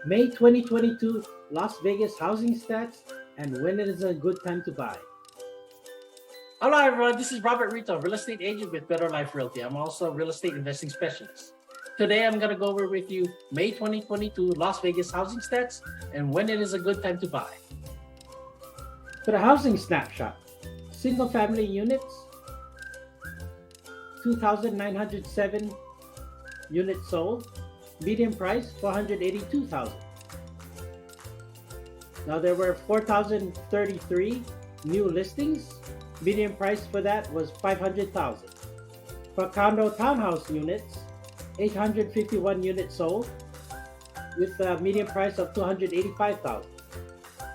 May 2022 Las Vegas housing stats and when it is a good time to buy. Hello everyone, this is Robert Ritua, real estate agent with Better Life Realty. I'm also a real estate investing specialist. Today I'm going to go over with you May 2022 Las Vegas housing stats and when it is a good time to buy. For the housing snapshot, single family units, 2,907 units sold, median price 482,000. Now there were 4,033 new listings. Median price for that was 500,000. For condo townhouse units, 851 units sold with a median price of 285,000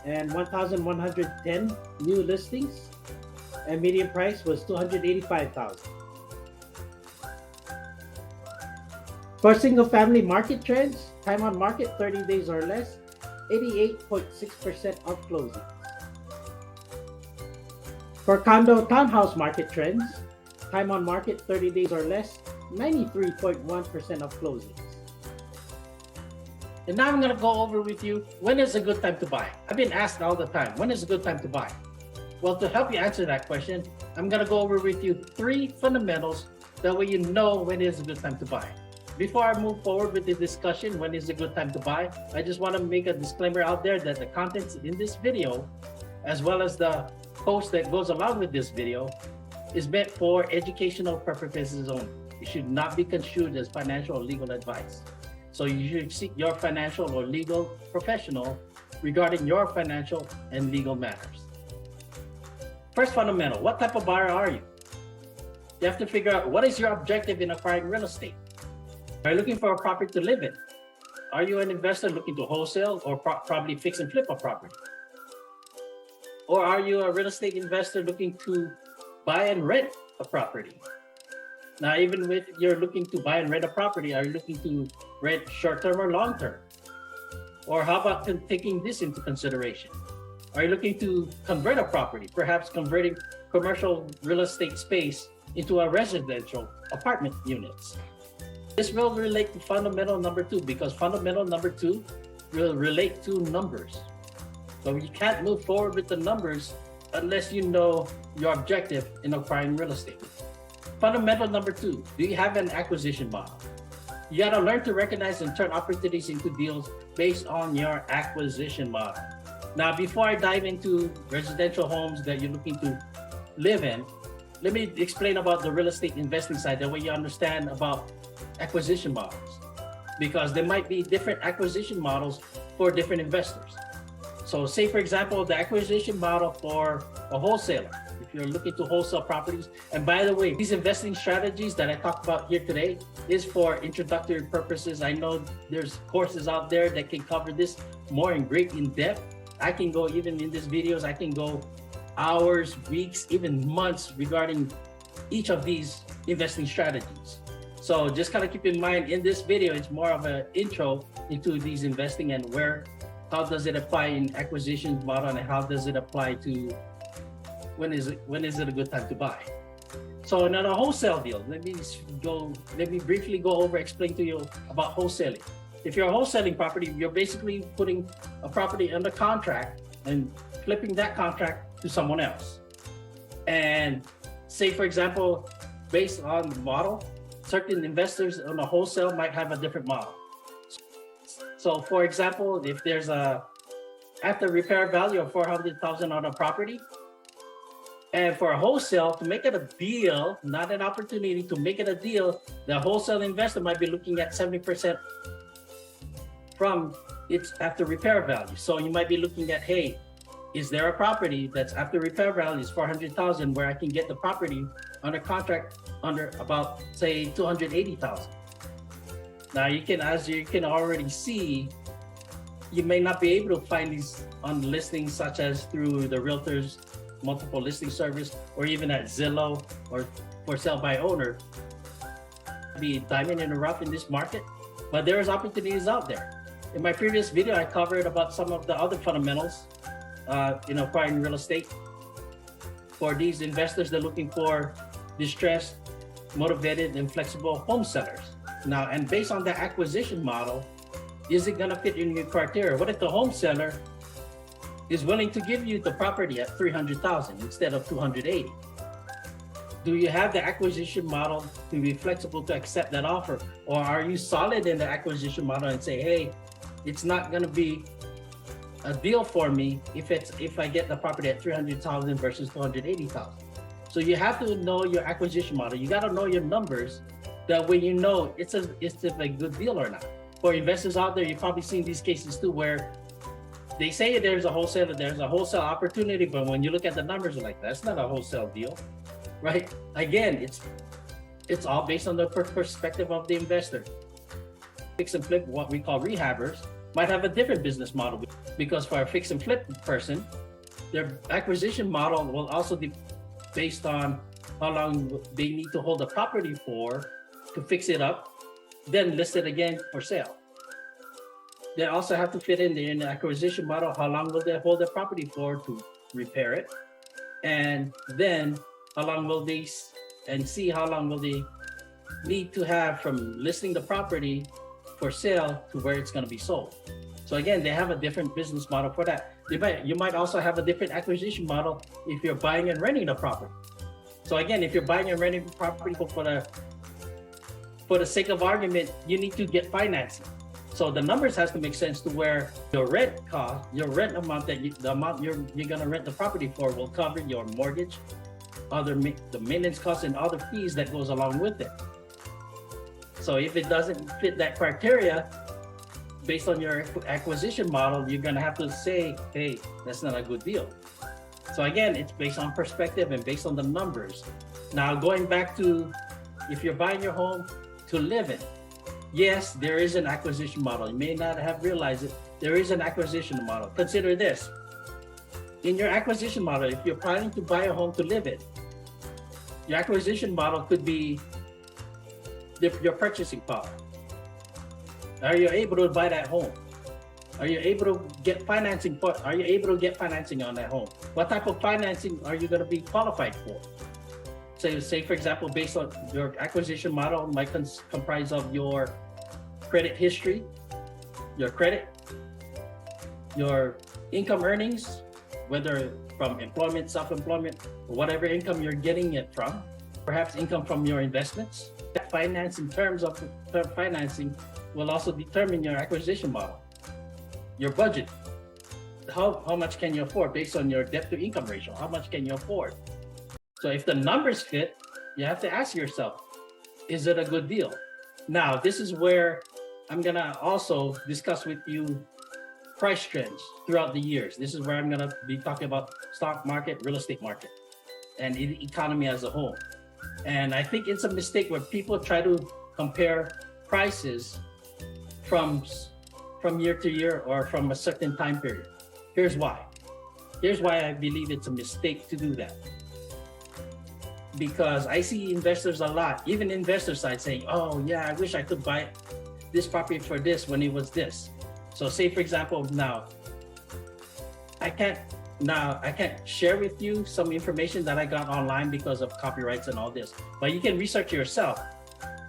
and 1,110 new listings and median price was 285,000. For single family market trends, time on market 30 days or less, 88.6% of closings. For condo townhouse market trends, time on market 30 days or less, 93.1% of closings. And now I'm going to go over with you when is a good time to buy. I've been asked all the time, when is a good time to buy? Well, to help you answer that question, I'm going to go over with you 3 fundamentals. That way you know when is a good time to buy. Before I move forward with the discussion, when is a good time to buy, I just want to make a disclaimer out there that the contents in this video, as well as the post that goes along with this video, is meant for educational purposes only. It should not be construed as financial or legal advice. So you should seek your financial or legal professional regarding your financial and legal matters. First fundamental, what type of buyer are you? You have to figure out what is your objective in acquiring real estate. Are you looking for a property to live in? Are you an investor looking to wholesale or probably fix and flip a property? Or are you a real estate investor looking to buy and rent a property? Now, even if you're looking to buy and rent a property, are you looking to rent short-term or long-term? Or how about taking this into consideration? Are you looking to convert a property, perhaps converting commercial real estate space into a residential apartment units? This will relate to fundamental number 2 because fundamental number 2 will relate to numbers. So you can't move forward with the numbers unless you know your objective in acquiring real estate. Fundamental number 2, do you have an acquisition model? You got to learn to recognize and turn opportunities into deals based on your acquisition model. Now, before I dive into residential homes that you're looking to live in, let me explain about the real estate investing side. That way you understand about acquisition models, because there might be different acquisition models for different investors. So say, for example, the acquisition model for a wholesaler, if you're looking to wholesale properties. And by the way, these investing strategies that I talked about here today is for introductory purposes. I know there's courses out there that can cover this more in depth. I can go, even in these videos, I can go hours, weeks, even months regarding each of these investing strategies. So just kind of keep in mind, in this video, it's more of an intro into these investing and how does it apply in acquisition model and how does it apply to when is it a good time to buy. So now a wholesale deal, let me briefly explain to you about wholesaling. If you're a wholesaling property, you're basically putting a property under contract and flipping that contract to someone else. And say, for example, based on the model, certain investors on a wholesale might have a different model. So for example, if there's after repair value of 400,000 on a property, and for a wholesale to make it a deal, not an opportunity, to make it a deal, the wholesale investor might be looking at 70% from its after repair value. So you might be looking at, hey, is there a property that's after repair value is 400,000 where I can get the property under contract under about, say, 280,000. Now as you can already see, you may not be able to find these on listings such as through the Realtors multiple listing service or even at Zillow or for sale by owner. Be diamond in the rough in this market, but there is opportunities out there. In my previous video, I covered about some of the other fundamentals in acquiring real estate. For these investors, they're looking for distressed, motivated, and flexible home sellers. Now, and based on the acquisition model, Is it gonna fit in your criteria? What if the home seller is willing to give you the property at 300,000 instead of 280? Do you have the acquisition model to be flexible to accept that offer? Or are you solid in the acquisition model and say, hey, it's not gonna be a deal for me if I get the property at 300,000 versus 280,000. So you have to know your acquisition model. You got to know your numbers. That way you know it's a good deal or not. For investors out there, you've probably seen these cases too, where they say there's a wholesale opportunity, but when you look at the numbers, you're like, that's not a wholesale deal, right? Again, it's all based on the perspective of the investor. Fix and flip, what we call rehabbers, might have a different business model, because for a fix and flip person, their acquisition model will also be based on how long they need to hold the property for to fix it up, then list it again for sale. They also have to fit in the acquisition model, how long will they hold the property for to repair it, and then how long will they need to have from listing the property for sale to where it's going to be sold. So again, they have a different business model for that. You might also have a different acquisition model if you're buying and renting the property. So again, if you're buying and renting property for the sake of argument, you need to get financing. So the numbers has to make sense to where your rent cost, your rent amount the amount you're going to rent the property for will cover your mortgage, the maintenance costs, and other fees that goes along with it. So if it doesn't fit that criteria, based on your acquisition model, you're gonna have to say, hey, that's not a good deal. So again, it's based on perspective and based on the numbers. Now, going back to if you're buying your home to live in, yes, there is an acquisition model. You may not have realized it. There is an acquisition model. Consider this. In your acquisition model, if you're planning to buy a home to live in, your acquisition model could be your purchasing power. Are you able to buy that home? Are you able to get financing? Are you able to get financing on that home? What type of financing are you going to be qualified for? So say, for example, based on your acquisition model might comprise of your credit history, your credit, your income earnings, whether from employment, self-employment, or whatever income you're getting it from, perhaps income from your investments. Finance, in terms of financing, will also determine your acquisition model. Your budget, how much can you afford based on your debt to income ratio? How much can you afford? So if the numbers fit, you have to ask yourself, is it a good deal? Now, this is where I'm gonna also discuss with you price trends throughout the years. This is where I'm gonna be talking about stock market, real estate market, and the economy as a whole. And I think it's a mistake where people try to compare prices from year to year or from a certain time period. Here's why. Here's why I believe it's a mistake to do that. Because I see investors a lot, even investor side, saying, oh yeah, I wish I could buy this property for this when it was this. So say, for example, now I can't share with you some information that I got online because of copyrights and all this, but you can research yourself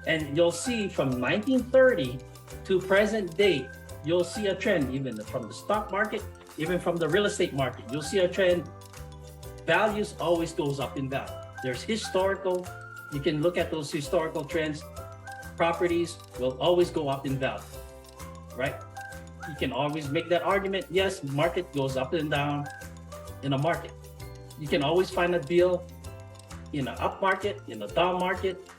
and you'll see from 1930 to present date, you'll see a trend, even from the stock market, even from the real estate market, you'll see a trend. Values always goes up in value. There's historical, you can look at those historical trends. Properties will always go up in value, right? You can always make that argument. Yes, market goes up and down in a market. You can always find a deal in an up market, in a down market,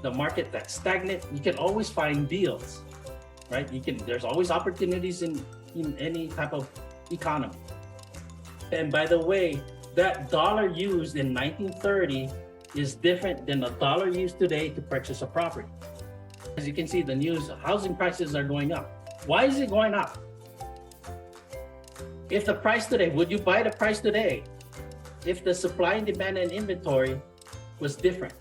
the market that's stagnant. You can always find deals, right? There's always opportunities in any type of economy. And by the way, that dollar used in 1930 is different than the dollar used today to purchase a property. As you can see, the news, housing prices are going up. Why is it going up? If the price today, would you buy the price today if the supply and demand and inventory was different?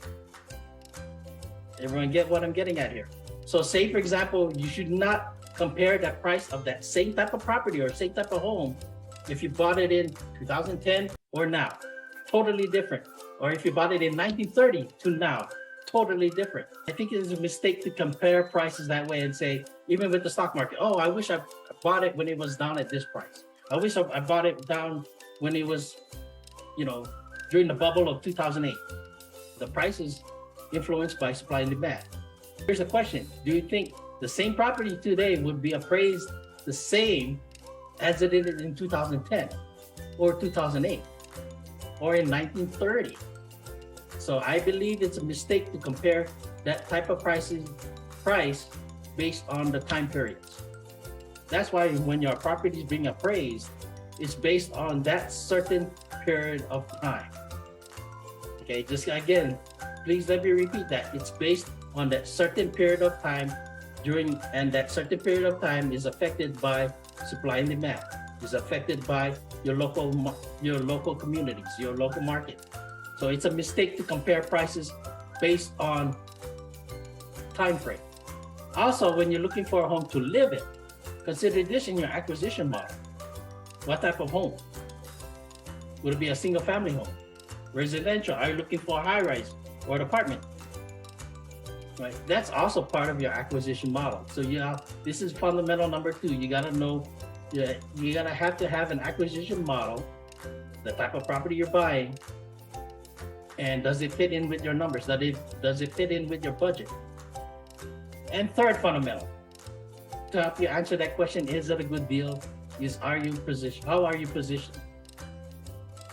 Everyone get what I'm getting at here? So say, for example, you should not compare that price of that same type of property or same type of home if you bought it in 2010 or now. Totally different. Or if you bought it in 1930 to now, totally different. I think it's a mistake to compare prices that way and say, even with the stock market, oh, I wish I bought it when it was down at this price. I wish I bought it down when it was, during the bubble of 2008. The price is influenced by supply and demand. Here's a question. Do you think the same property today would be appraised the same as it did in 2010 or 2008 or in 1930? So I believe it's a mistake to compare that type of price based on the time periods. That's why when your property is being appraised, it's based on that certain period of time. Okay, just again, please let me repeat that. It's based on that certain period of time and that certain period of time is affected by supply and demand, is affected by your local communities, your local market. So it's a mistake to compare prices based on time frame. Also, when you're looking for a home to live in, consider this in your acquisition model. What type of home? Would it be a single family home? Residential? Are you looking for a high rise or an apartment? Right? That's also part of your acquisition model. So this is fundamental number 2. You gotta know, you gotta have to have an acquisition model, the type of property you're buying, and does it fit in with your numbers? Does it fit in with your budget? And third fundamental, to help you answer that question, is it a good deal? How are you positioned?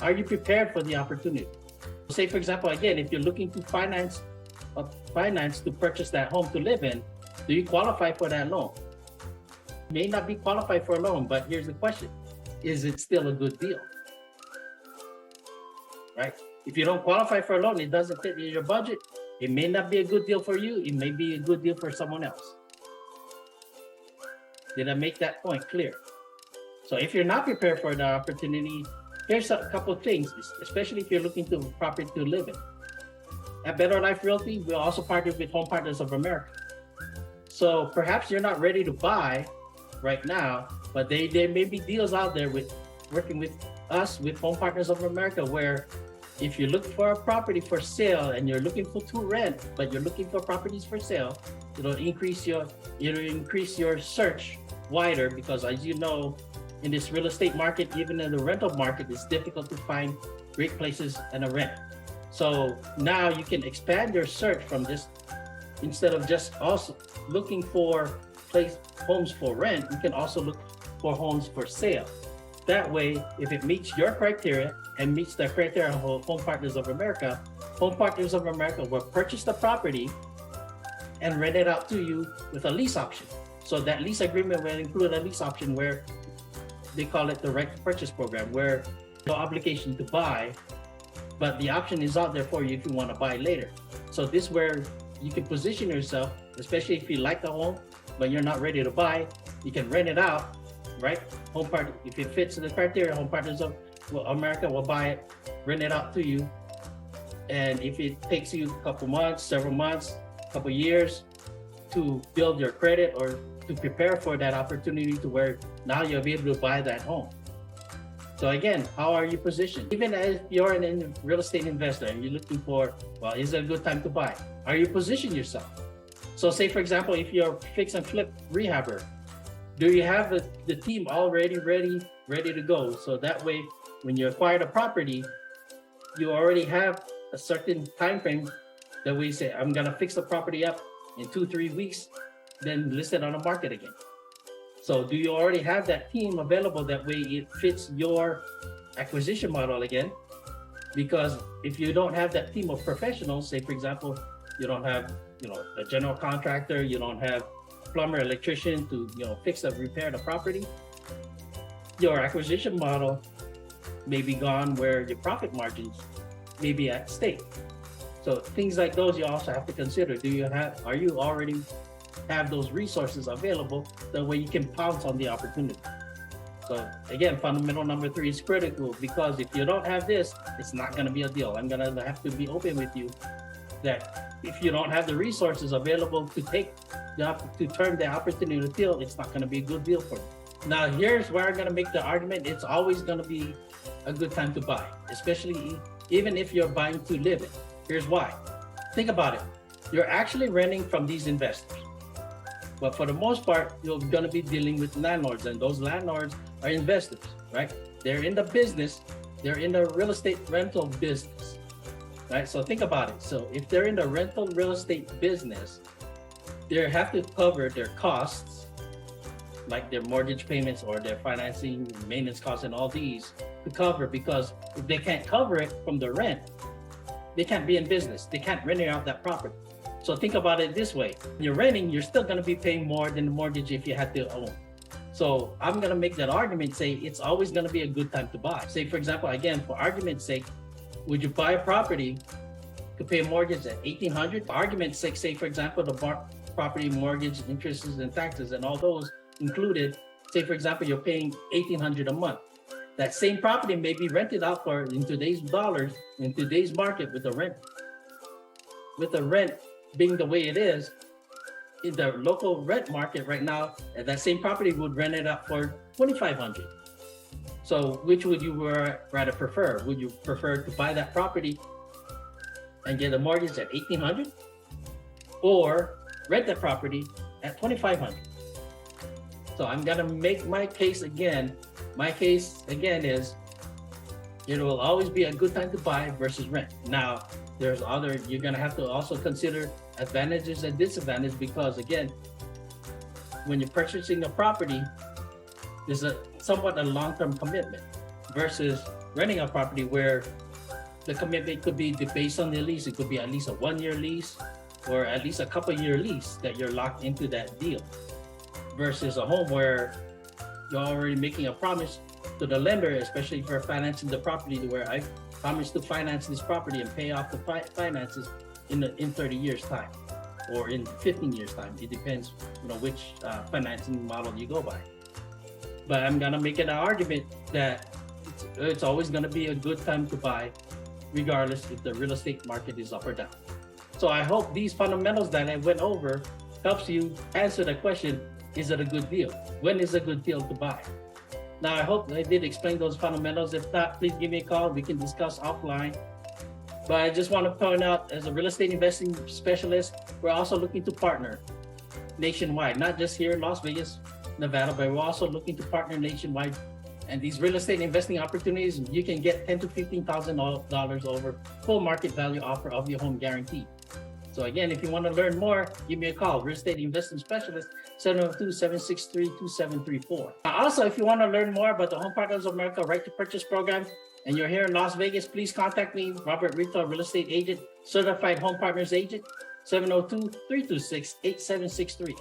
Are you prepared for the opportunity? Say, for example, again, if you're looking to finance to purchase that home to live in, do you qualify for that loan? You may not be qualified for a loan, but here's the question. Is it still a good deal? Right? If you don't qualify for a loan, it doesn't fit in your budget, it may not be a good deal for you, it may be a good deal for someone else. Did I make that point clear? So if you're not prepared for the opportunity, here's a couple of things, especially if you're looking to a property to live in. At Better Life Realty, we also partner with Home Partners of America. So perhaps you're not ready to buy right now, but there may be deals out there with working with us, with Home Partners of America, where if you look for a property for sale and you're looking to rent, but you're looking for properties for sale, it'll increase your search wider, because as you know, in this real estate market, even in the rental market, it's difficult to find great places and a rent. So now you can expand your search from this, instead of just also looking for homes for rent, you can also look for homes for sale. That way, if it meets your criteria and meets the criteria of Home Partners of America, Home Partners of America will purchase the property and rent it out to you with a lease option. So that lease agreement will include a lease option where they call it the right to purchase program, where no obligation to buy, but the option is out there for you if you want to buy later. So this is where you can position yourself, especially if you like the home, but you're not ready to buy, you can rent it out, right? If it fits the criteria, Home Partners of America will buy it, rent it out to you. And if it takes you a couple months, several months, a couple years to build your credit or to prepare for that opportunity to where now you'll be able to buy that home. So again, how are you positioned? Even if you're a real estate investor and you're looking for, well, is it a good time to buy? Are you positioning yourself? So say, for example, if you're a fix and flip rehabber, do you have the team already ready to go? So that way, when you acquire the property, you already have a certain time frame that we say, I'm gonna fix the property up in 2-3 weeks, then list it on the market again. So do you already have that team available? That way it fits your acquisition model again. Because if you don't have that team of professionals, say for example, you don't have a general contractor, you don't have plumber, electrician to fix or repair the property, your acquisition model may be gone, where your profit margins may be at stake. So things like those you also have to consider. Are you already have those resources available, that way you can pounce on the opportunity? So again, fundamental number 3 is critical, because if you don't have this, it's not going to be a deal. I'm going to have to be open with you that if you don't have the resources available to turn the opportunity to deal, it's not going to be a good deal for you. Now, here's where I'm going to make the argument. It's always going to be a good time to buy, especially even if you're buying to live in. Here's why. Think about it. you're actually renting from these investors. But for the most part, you're going to be dealing with landlords, and those landlords are investors, right? They're in the business, they're in the real estate rental business, right? So think about it. So if they're in the rental real estate business, they have to cover their costs, like their mortgage payments or their financing, maintenance costs, and all these to cover, because if they can't cover it from the rent, they can't be in business. They can't rent out that property. So think about it this way. When you're renting, you're still going to be paying more than the mortgage if you had to own. So I'm going to make that argument, say it's always going to be a good time to buy. Say, for example, again, for argument's sake, would you buy a property to pay a mortgage at $1,800? For argument's sake, say, for example, the property mortgage, interests and taxes and all those included, say, for example, you're paying $1,800 a month. That same property may be rented out for, in today's dollars, in today's market, with the rent being the way it is, in the local rent market right now, that same property would rent it out for $2,500. So which would you rather prefer? Would you prefer to buy that property and get a mortgage at $1,800, or rent that property at $2,500? So I'm gonna make my case again. My case again is, it will always be a good time to buy versus rent. Now, there's you're gonna have to also consider advantages and disadvantages, because again, when you're purchasing a property, there's somewhat a long-term commitment versus renting a property where the commitment could be based on the lease. It could be at least a 1-year lease or at least a couple-year lease that you're locked into that deal, versus a home where you're already making a promise to the lender, especially for financing the property, to where I promise to finance this property and pay off the finances in 30 years time or in 15 years time. It depends, which financing model you go by. But I'm gonna make an argument that it's always gonna be a good time to buy, regardless if the real estate market is up or down. So I hope these fundamentals that I went over helps you answer the question, is it a good deal? When is a good deal to buy? Now, I hope I did explain those fundamentals. If not, please give me a call. We can discuss offline. But I just want to point out, as a real estate investing specialist, we're also looking to partner nationwide, not just here in Las Vegas, Nevada, but we're also looking to partner nationwide. And these real estate investing opportunities, you can get $10,000 to $15,000 over full market value offer of your home guarantee. So again, if you want to learn more, give me a call. Real estate investing specialist, 702-763-2734. Also, if you want to learn more about the Home Partners of America Right to Purchase program, and you're here in Las Vegas, please contact me, Robert Ritua, real estate agent, certified home partners agent, 702-326-8763.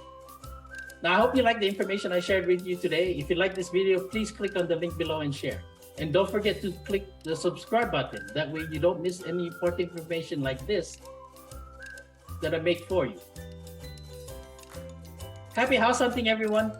Now, I hope you like the information I shared with you today. If you like this video, please click on the link below and share. And don't forget to click the subscribe button. That way you don't miss any important information like this that I make for you. Happy house hunting, everyone.